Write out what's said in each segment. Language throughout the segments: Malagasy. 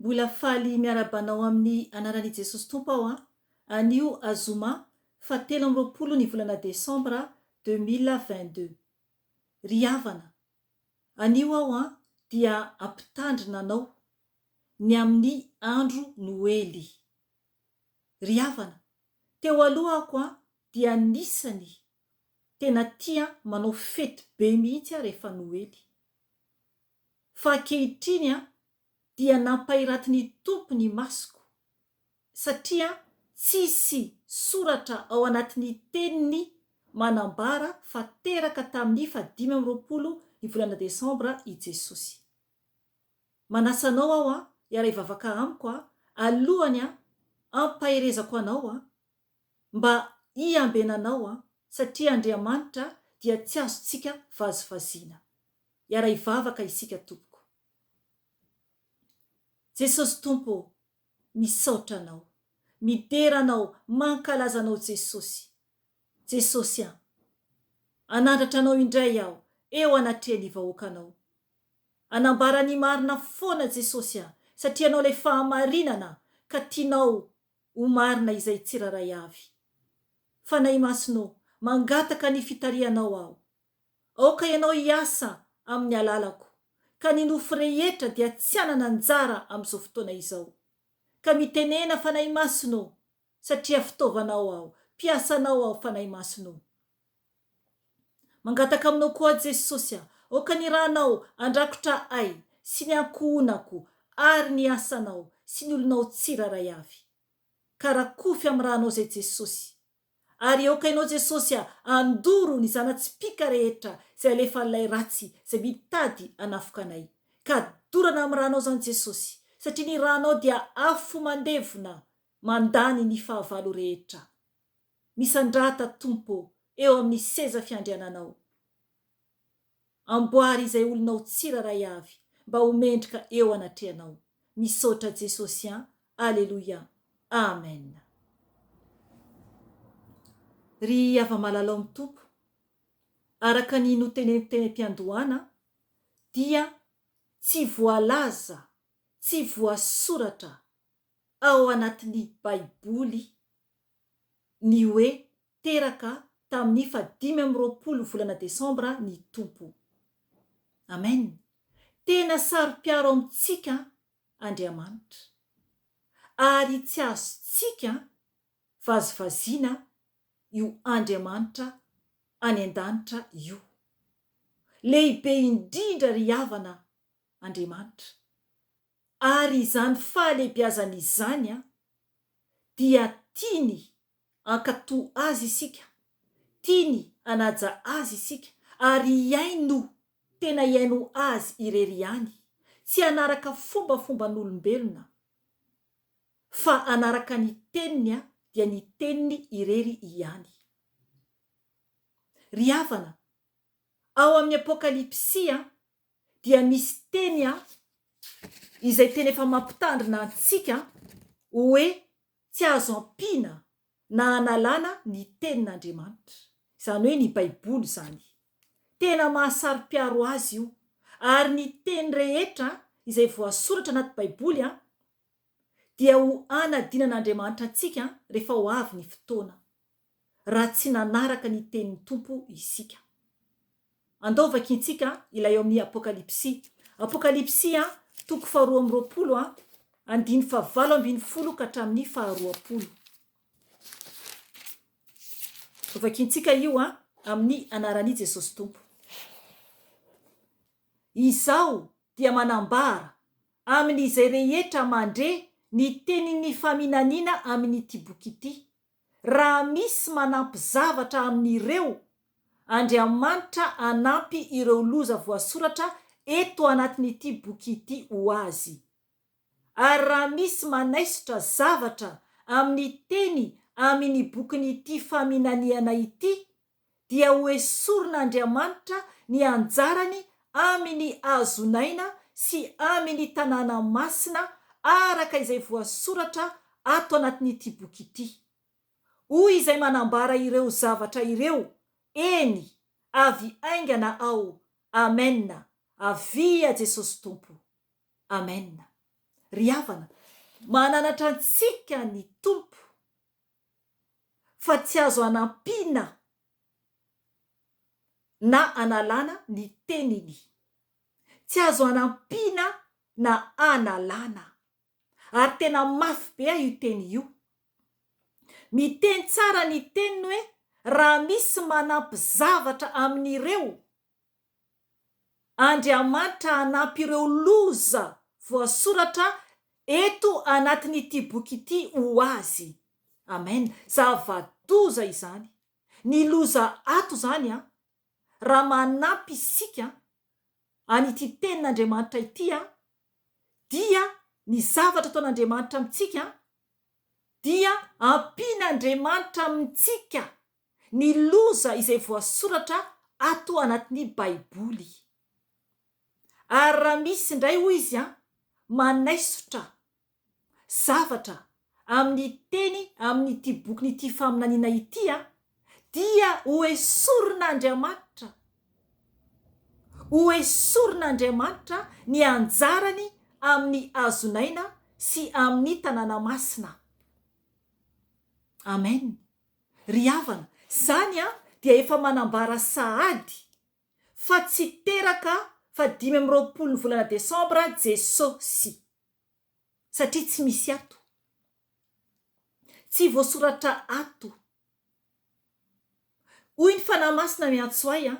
Mbola faly miarabanao amin'ny anaran'i Jesosy Tompo aho anio azoma 17 ny volana Desambra 2022. Ry havana, anio aho dia ampitandrina anao ny amin'ny andro Noely. Ry havana, teo alohako dia nisany tena tia manao fety be mihitsy rehefa Noely. Fa ankehitriny dia nampahiratin'ny tompony masoko satria tsisy soratra ao anatin'ny teniny manambara fa teraka tamin'ny 15 ny volana Desambra i Jesosy. Manasanao aho iara ivavaka amiko alohany ampahirezako anao mba iambenanao satria Andriamanitra dia tsy azontsika vazivaziana. Iara ivavaka isika tompoko. Jesosy Tompo, misaotra anao, mideranao, mankalazanao Jesosy. Jesosy anandratra anao indray aho eo anatrehan'ny vahoakanao. Anambara ny marina foana Jesosy satria anao ilay fahamarinana ka tianao ho marina izay tsiraray avy. Fanahy masonao, mangataka ny fitarianao aho. Aoka ianao hiasa amin'ny alalako, ka ny nofo rehetra dia tsy anana anjara amin'izao fotoana izao. Ka mitenena fanahy masonao satria fitaovanao aho, mpiasanao aho fanahy masonao. Mangataka aminao koa Jesosy, aoka ny ranao andrakotra ay sy ny ankohonako ary ny asanao sy ny olonao tsiraray avy. Karakofy amin'ny ranao zay Jesosy. Ary aoka ianao Jesosy andoro ny zanatsipika rehetra zay alefa ilay ratsy zay mitady anafoka anay. Ka dorana amin'ny ranao zany Jesosy satria ny ranao dia afo mandevona mandany ny fahavalo rehetra. Misandrata Tompo eo amin'ny seza fiandriananao. Amboary izay olonao tsiraray avy mba homendrika eo anatrehanao. Misaotra Jesosy. Aleluia. Amen. Ry ava-malalao amin'ny Tompo, araka ny noteneniko teny am-piandohana dia tsy voalaza, tsy voasoratra ao anatin'ny Baiboly ny hoe teraka tamin'ny 15 volana Desambra ny Tompo. Amen. Tena saro-piaro amintsika Andriamanitra. Ary tsy azontsika vazivaziana io Andriamanitra any an-danitra io. Lehibe indrindra ry havana Andriamanitra. Ary izany fahalehibiazana izany dia tiany ankatoa azy isika, tiany anaja azy isika, ary iaino, tena iaino azy irery ihany, tsy anaraka fombafomban'olombelona, fa anaraka ny teniny dia ny teniny irery ihany. Ry havana, ao amin'ny Apokalipsy dia misy teny izay tena efa mampitandrina antsika hoe tsy azo ampiana na analana ny tenin'Andriamanitra. Izany hoe ny Baiboly zany. Tena mahasaro-piaro azy io. Ary ny teny rehetra izay voasoratra anaty Baiboly dia ho anadinan'Andriamanitra antsika rehefa ho avy ny fotoana. Raha tsy nanaraka ny tenin'ny Tompo isika. Andao vakintsika ilay eo amin'ny Apokalipsy. Apokalipsy 2:20 andiny 7:20 ka hatramin'ny 20. Vakintsika io amin'ny anaran'i Jesosy Tompo. Izao dia manambara amin'izay rehetra mandre ny tenin'ny faminaniana amin'ity boky ity. Raha misy manampy zavatra amin'ireo, Andriamanitra anampy ireo loza voasoratra eto anatin'ity boky ity ho azy. Ary raha misy manaisotra zavatra amin'ny teny amin'ny bokin'ity faminaniana ity, dia ho esorin'Andriamanitra ny anjarany amin'ny azonaina sy amin'ny tanàna masina araka izay voasoratra ato anatin'ity boky ity. Hoy izay manambara ireo zavatra ireo, eny, avy aingana ao. Amen. Avia Jesosy Tompo. Amen. ry havana, mananatra antsika ny tompo fa tsy azo anampiana na analana ny teniny, tsy azo anampiana na analana. Ary tena mafy be io teny io. Miteny tsara ny teniny hoe raha misy manampy zavatra amin'ireo, Andriamanitra anampy ireo loza voasoratra eto anatin'ity boky ity ho azy. Amen. Zava-doza izany. Ny loza ato zany raha manampy isika an'ity tenin'Andriamanitra ity dia ny zavatra ataon'Andriamanitra amintsika dia ampian'Andriamanitra amintsika ny loza izay voasoratra ato anatin'ny Baiboly. Ary raha misy indray hoy izy manaisotra zavatra amin'ny teny amin'ity bokin'ity faminaniana ity dia ho esorin'Andriamanitra. Ho esorin'Andriamanitra ny anjarany amin'ny azonaina sy amin'ny tanàna masina. Amen. Ry havana, zany dia efa manambara sahady fa tsy teraka fa 5 ny volana Desambra Jesosy, satria tsy misy ato, tsy voasoratra ato. Hoy ny fanahy masina miantso ahy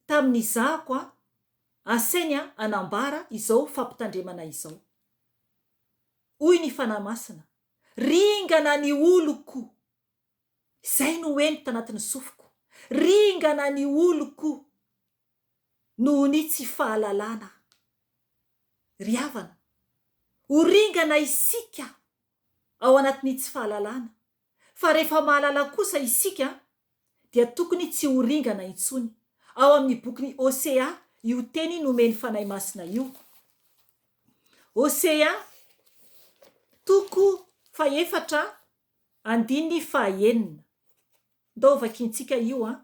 tamin'izahako asainy anambara izao fampitandremana izao. Hoy ny fanahy masina, ringana ny oloko, izay no eny tanatin'ny sofiko, ringana ny oloko noho ny tsy fahalalana. Ry havana, ho ringana isika ao anatin'ny tsy fahalalana, fa rehefa mahalala kosa isika dia tokony tsy ho ringana intsony. Ao amin'ny bokin'ny Hosea io teny nomeny fanahy masina io. Hosea 4:4. Ndao vakintsika io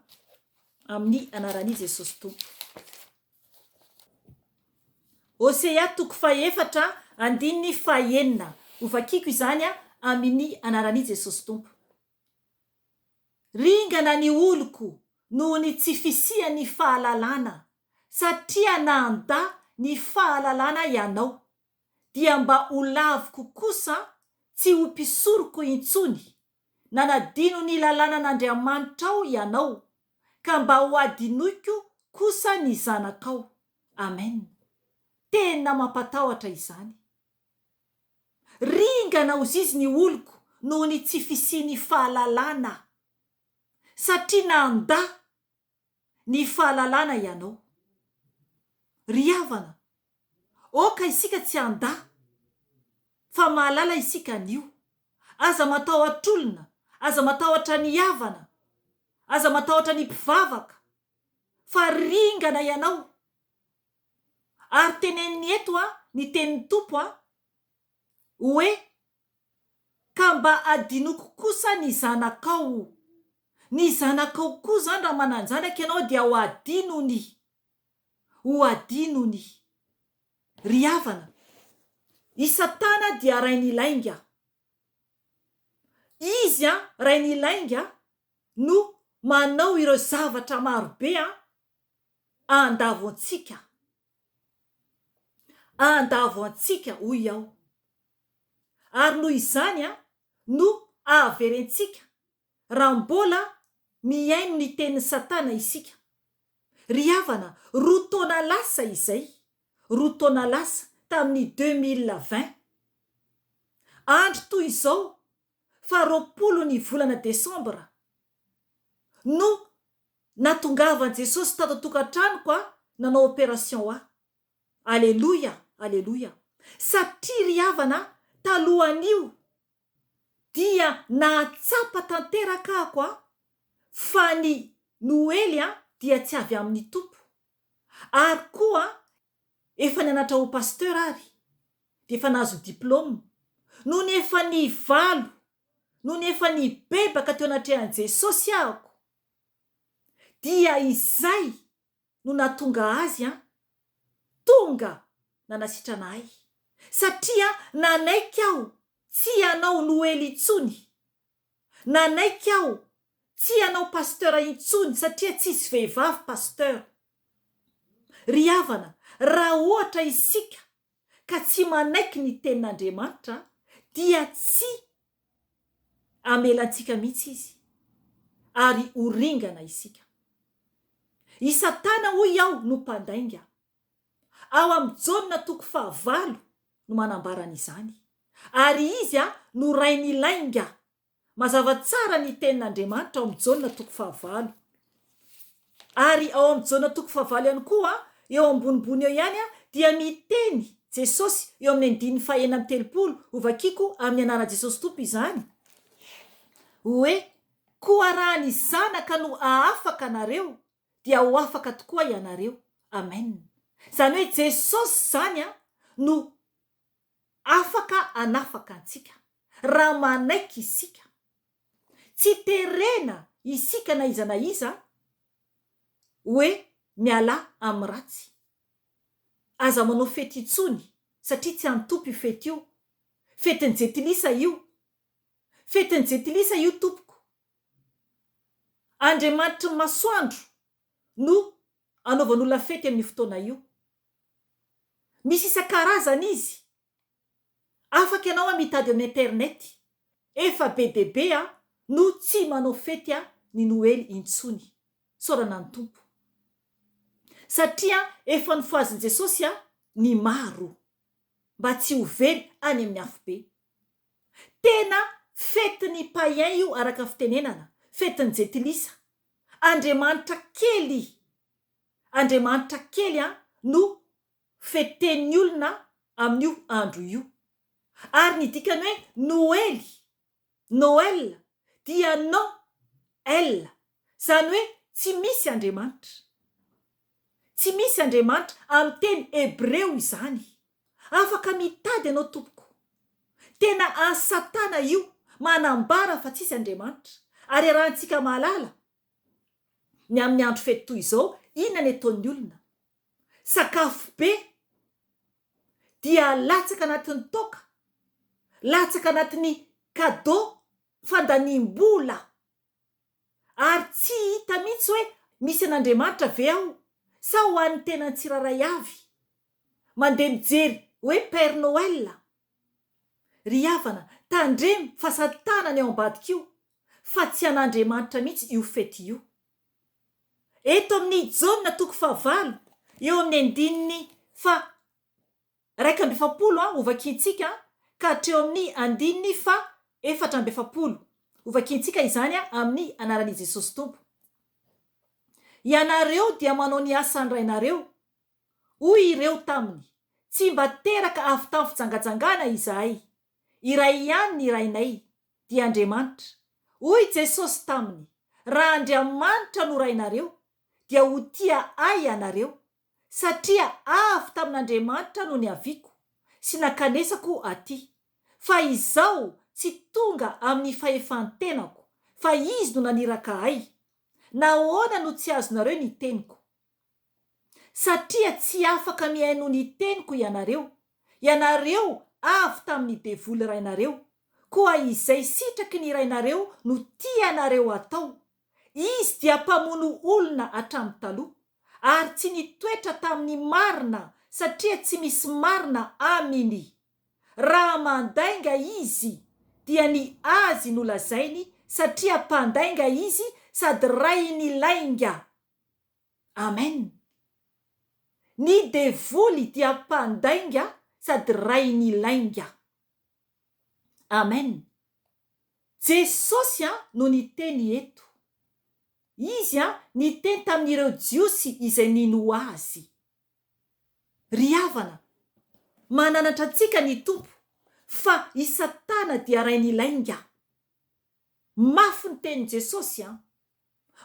amin'ny anaran'i Jesosy Tompo. Hosea 4:4. Hovakiko izany amin'ny anaran'i Jesosy Tompo. Ringana ny oloko noho ny tsy fisian'ny fahalalana, satria nanda ny fahalalana ianao, dia mba ho laviko kosa tsy ho mpisoroko intsony, nanadino ny lalànan'Andriamanitra ao ianao, ka mba ho adinoiko kosa ny zanakao. Amen. Tena mampatahotra izany. Ringana ozy izy ny oloko noho ny tsy fisian'ny fahalalana, satria nanda ny fahalalana ianao. Ry havana, oka isika tsy anda, fa mahalala isika anio. Aza matahotra olona, aza matahotra ny havana, aza matahotra ny mpivavaka, fa ringana ianao. Ary teneniny eto ny tenin'ny Tompo hoe ka mba adinoko kosa ny zanakao. Ny zanakao koa zany raha mananjanaka ianao dia ho adinony. Ho adinony. Ry havana, i Satana dia rain'ny Lainga. Izy rain'ny Lainga no manao ireo zavatra marobe andavontsika. Andavontsika hoy aho. Ary noho izany no averentsika raha mbola miaino ny tenin'ny Satana isika. Ry havana, roa taona lasa izay, roa taona lasa tamin'ny 2020, andro toy izao fa 20 ny volana Desambra no natongavan Jesosy tato tokantranoko nanao operation Aleluia, aleluia. Satria ry havana, talohan'io dia nahatsapa tanteraka ako fa ny Noely dia tsy avy amin'ny Tompo. Ary koa efa nianatra ho pasteur ary, dia efa nahazo diplôme, no ny efa ny valo, no ny efa ny bebaka teo anatrehan'i Jesosy ahako, dia izay no natonga azy tonga nanasitrana ahy. satria nanaiky aho tsy anao noely intsony, nanaiky aho tsy anao pasteur intsony satria tsisy vehivavy pasteur. Ry havana, raha ohatra isika ka tsy manaiky ny tenin'Andriamanitra dia tsy amelantsika mihitsy izy ary oringana isika. I Satana hoy aho no mpandainga. Ao amin'ny Jaona 5 no manambarana izany. Ary izy no rain'ny Lainga. Mazava tsara ny tenin'Andriamanitra ao amin'ny Jaona 5. Ary ao amin'ny Jaona 5 ihany koa, eo ambonimbony eo ihany dia miteny Jesosy eo amin'ny 9:30 ovakiko amin'ny anaran'i Jesosy Tompo izany. Hoe koa raha ny zanaka no ahafaka anareo dia ho afaka tokoa ianareo. Amen. Zany hoe Jesosy zany no afaka anafaka antsika raha manaiky isika. Tsy terena isika na iza na iza hoe miala amin'ny ratsy. Aza manao fety intsony satria tsy antompy io fety io. Fetin'ny jetilisa io. Fetin'ny jetilisa io tompoko. Andriamanitra masoandro no anaovan'olona fety amin'ny fotoana io. Misy isan-karazany izy. Afaka ianao mitady amin'ny internet. Efa be debe no tsy manao fety ny noely intsony. Saorana ny tompo. Satria efa nifoazin'i Jesosy ny maro mba tsy ho very any amin'ny afobe. Tena fetin'ny païen io araka fitenenana. Fetin'ny jetilisa. Andriamanitra kely. Andriamanitra kely no feten'ny olona amin'io andro io. Ary ny dikany hoe Noely. Noël dia Noël. Zany hoe tsy misy Andriamanitra. Tsy misy Andriamanitra amin'ny teny hebreo izany. Afaka mitady ianao tompoko. Tena an Satana io manambara fa tsisy Andriamanitra. Ary rahantsika mahalala ny amin'ny andro fety toy izao, inona ny ataon'ny olona? Sakafo be dia latsaka anatin'ny toka, latsaka anatin'ny cadeau, fandanimbola. Ary tsy hita mihitsy hoe misy an'Andriamanitra ve aho? Sa ho an'ny tena tsiraray avy mandeha mijery hoe Père Noël. Ry havana, tandremo fa Satana ny ao ambadika io, fa tsy an'Andriamanitra mihitsy io fety io. Eto amin'ny Jaona 5 eo amin'ny 2:7 ovakintsika ka hatreo amin'ny 4:7 ovakintsika izany amin'ny anaran'i Jesosy Tompo. Ianareo dia manao ny asan'ny rainareo. Hoy ireo taminy, tsy mba teraka avy tamin'ny fijangajangana izahay. Iray ihany ny rainay dia Andriamanitra. Hoy Jesosy taminy, raha Andriamanitra no rainareo dia ho tia ay ianareo, satria avy tamin'Andriamanitra no ny aviako sy nakanesako aty. Fa izao tsy tonga amin'ny fahefantenako, fa izy no naniraka ay. Nahoana no tsy azonareo ny teniko? Satria tsy afaka mihaino ny teniko ianareo. Ianareo avy tamin'ny devoly rainareo, koa izay sitraky ny rainareo no tianareo atao. Izy dia mpamono olona hatramin'ny taloha, ary tsy nitoetra tamin'ny marina, satria tsy misy marina aminy. Raha mandainga izy dia ny azy no lazainy, satria mpandainga izy sady rainy Lainga. Amen. Ny devoly dia mpandainga sady rainy Lainga. Amen. Jesosy no niteny eto. Izy niteny tamin'ireo jiosy izay nino azy. Ry havana, mananatra antsika ny tompo fa i Satana dia rainy Lainga. Mafy ny teny Jesosy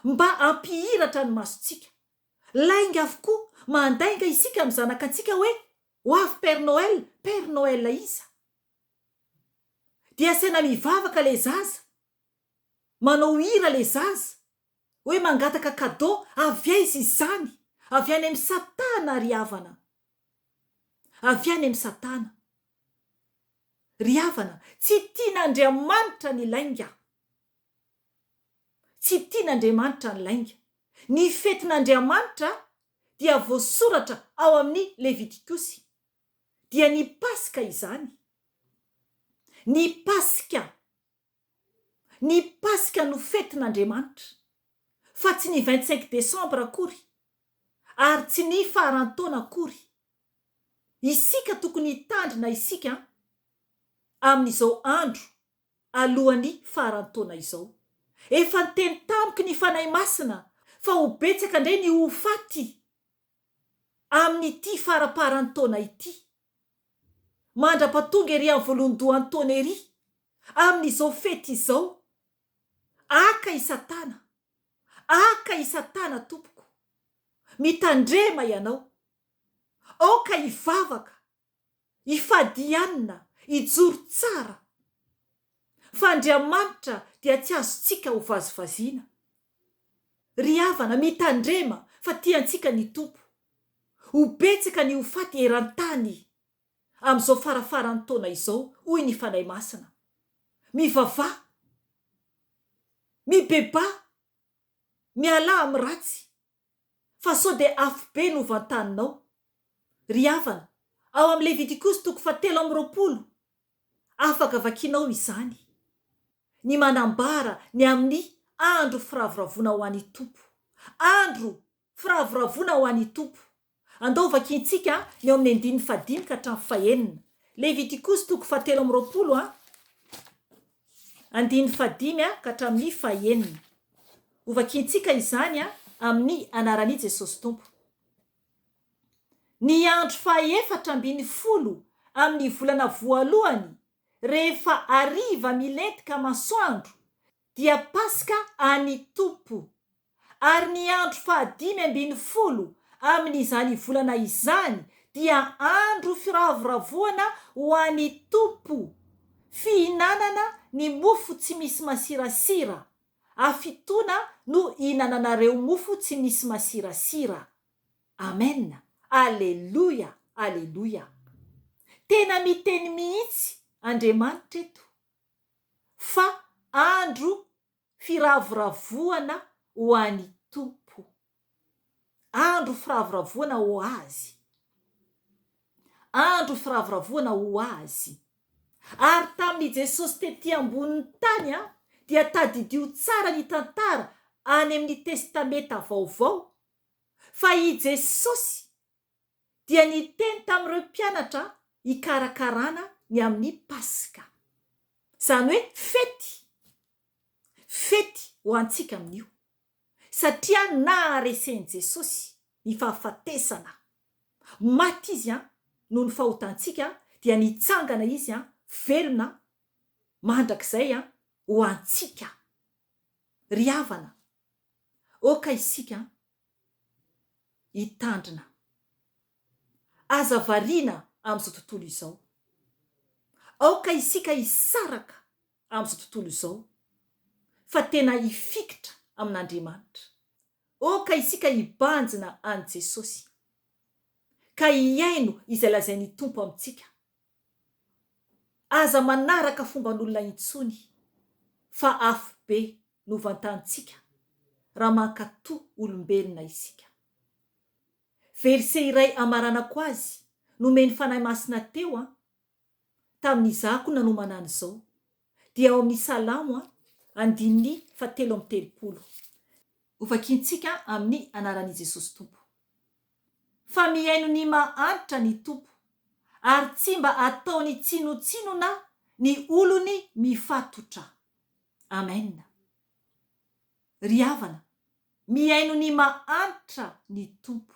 mba ampihiratra ny masontsika. Lainga avokoa mandainga isika amin'ny zanak'antsika hoe ho avy Père Noël. Père Noël iza dia asaina mivavaka le zaza, manao hira le zaza, hoe mangataka cadeau. Avy aiza izany? Avy any amin'ny Satana ry havana. Avy any amin'ny Satana. ry havana, tsy tian'Andriamanitra ny lainga. Tsy tian'Andriamanitra ny lainga. Ny fetin'Andriamanitra dia voasoratra ao amin'ny Levitikosy. Dia ny Pasika izany. Ny Pasika no fetin'Andriamanitra. Fa tsy ny 25 Desambra akory. Ary tsy ny faharantaona akory. Isika tokony hitandrina isika amin'izao andro alohan'ny faharantaona izao. Efa niteny tamiko ny fanahy masina fa ho betsaka indray ny ho faty amin'ity faraparan-taona ity. Mandra-pahatonga ery amin'ny voalondohan'ny taona ery amin'izao fety izao. Aka i Satana. Aka i Satana tompoko. Mitandrema ianao. Aoka hivavaka, hifadianina, hijoro tsara. Fa Andriamanitra dia tsy azontsika ho vazivaziana. Ry havana, mitandrema fa tiantsika ny tompo. Ho betsaka ny ho faty eran-tany amin'izao farafaran'ny taona izao, hoy ny fanahy masina. Mivavaha, mibeba, miala amin'ny ratsy, fa sao dia afo be no vantaninao. Ry havana, ao amin'ny Levitikosy 7:20 afaka vakianao izany. Ny manambara ny amin'ny andro firavoravona ho an'ny tompo. Andro firavoravona ho an'ny tompo. Andao vakiantsika ny ao amin'ny 15 ka hatramin'ny 19. Levitikosy 7:20 15 ka hatramin'ny 19. Ho vakiantsika izany amin'ny anaran'i Jesosy tompo. Ny andro 14 amin'ny volana voalohany, rehefa ariva milentika masoandro, dia Pasika any tompo. Ary ny andro 15 amin'izany volana izany, dia andro firavoravoana ho an'ny tompo. Fihinanana ny mofo tsy misy masirasira. Afitoana no ihinananareo mofo tsy misy masirasira. Amen. Aleluia, aleluia. Tena miteny mihitsy Andriamanitra eto fa andro firavoravoana ho an'ny tompo. Andro firavoravoana ho azy. Andro firavoravoana ho azy. Ary tamin'i Jesosy tetỳ ambonin'ny tany dia tadidio tsara ny tantara any amin'ny testameta vaovao. Fa i Jesosy dia niteny tamin'ireo mpianatra hikarakarana ny amin'ny Pasika. Zany hoe fety ho antsika amin'io. Satria naharesen'i Jesosy ny fahafatesana. Maty izy noho ny fahotantsika, dia nitsangana izy velona mandrakizay ho antsika. Ry havana, oka isika hitandrina. Aza variana amin'izao tontolo izao. Aoka isika hisaraka amin'izao tontolo izao. Fa tena hifikitra amin'Andriamanitra. Oka isika hibanjina an' Jesosy. Ka hiaino izay lazain'ny tompo amintsika. Aza manaraka fomban'olona intsony. Fa afo be no vantantsika raha mankatoa olombelona isika. Verse iray amaranako azy nomeny fanahy masina teo tamin'izako nanomana an'izao, dia ao amin'ny Salamo 7:30. Ho vakiantsika amin'ny anaran'i Jesosy tompo. Fa miaino ny mahantra ny tompo, ary tsy mba ataony tsinotsinona ny olony mifatotra. Amen. Ry havana, miaino ny mahantra ny tompo,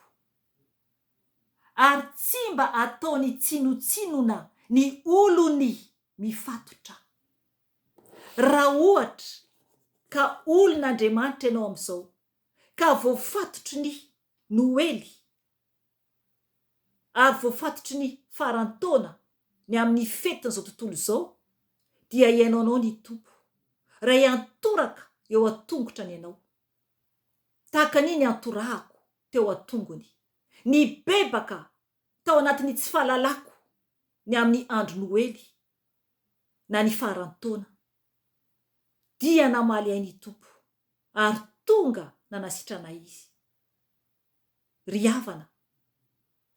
ary tsy mba ataony tsinotsinona ny olony mifatotra. Raha ohatra ka olon'Andriamanitra ianao amin'izao, ka voafatotry ny Noely, ary voafatotry ny farantaona ny amin'ny fetin'izao tontolo izao, dia ihainao ny tompo. Raha iantoraka eo an-tongotra ny ianao. Tahaka niny antorahako teo an-tongony. Ny bebaka tao anatin'ny tsy fahalalako ny amin'ny andro Noely. na ny farantaona dia namaly ainy tompo ary tonga nanasitrana izy. Ry havana,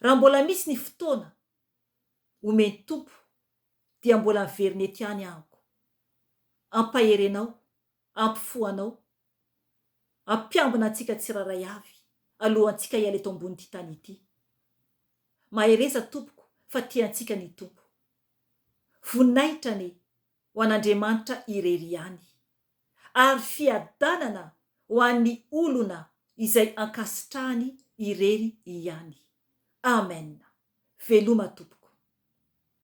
raha mbola misy ny fotoana omeny tompo dia mbola miverina eto ihany ahako. Ampaherenao, ampifoanao, ampiambina antsika tsiraray avy alohantsika hiala eto ambon'ity tany ity. Mahereza tompoko fa tiantsika ny tompo. Vonaitrany ho an'Andriamanitra irery ihany ary fiadanana ho an'ny olona izay ankasitrahany irery ihany. Amen. Veloma tompoko.